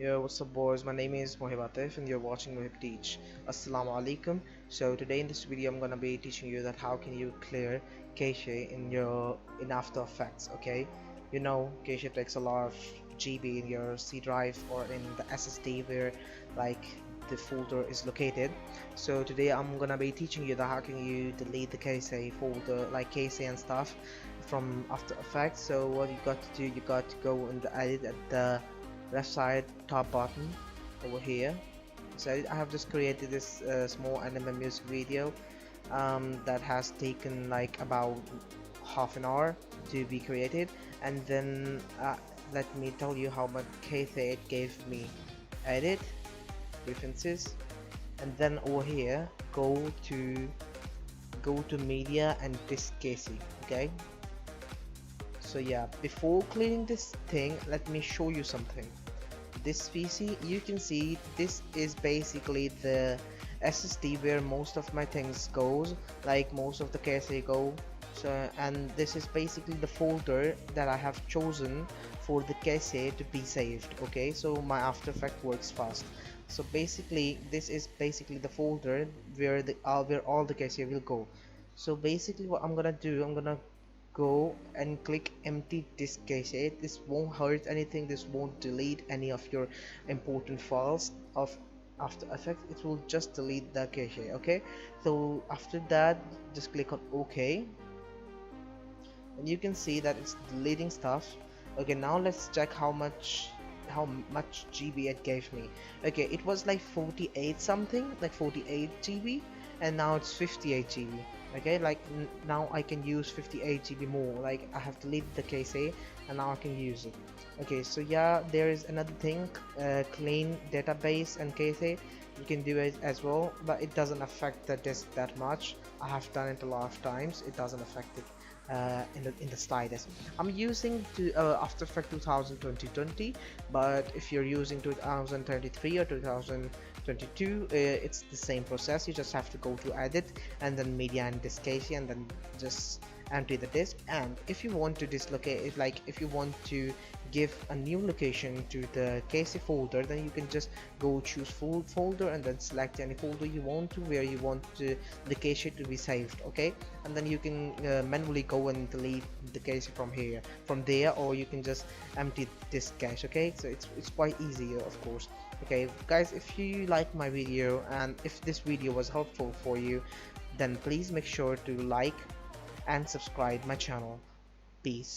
Yo, what's up boys? My name is Muhib and you're watching Muhib Teach. Assalamu alaikum. So today in this video I'm gonna be teaching you that how can you clear cache in After Effects, okay? You know cache takes a lot of GB in your C drive or in the SSD where like the folder is located. So today I'm gonna be teaching you that how can you delete the cache folder like cache and stuff from After Effects. So what you got to do, you got to go in the edit at the left side top button over here. So I have just created this small anime music video that has taken like about half an hour to be created, and then let me tell you how much KT it gave me. Edit, preferences, and then over here go to media and disk casing. Okay, so yeah, before cleaning this thing, let me show you something. This PC, you can see this is basically the SSD where most of my things goes, like most of the cache go. So, and this is basically the folder that I have chosen for the cache to be saved. Okay, so my After Effects works fast. So basically this is basically the folder where all the cache will go. So basically what I'm gonna do, I'm gonna go and click empty disk cache. This won't hurt anything, this won't delete any of your important files of After Effects, it will just delete the cache. Okay, so after that just click on OK and you can see that it's deleting stuff. Okay, now let's check how much GB it gave me. Okay, it was like 48 something, like 48 GB, and now it's 58 GB. Okay, like now I can use 58 GB more, like I have deleted the cache and now I can use it. Okay, so yeah, there is another thing, clean database and cache. You can do it as well, but it doesn't affect the disk that much. I have done it a lot of times, it doesn't affect it in the slightest. I'm using After Effects 2020, but if you're using 2033 or 2022, it's the same process. You just have to go to edit and then media and disk cache and then just empty the disk. And if you want to dislocate it, like if you want to give a new location to the cache folder, then you can just go choose full folder and then select any folder you want to where you want the cache to be saved. Okay, and then you can manually go and delete the cache from there, or you can just empty this cache. Okay, so it's quite easy, of course. Okay guys, if you like my video and if this video was helpful for you, then please make sure to like and subscribe my channel. Peace.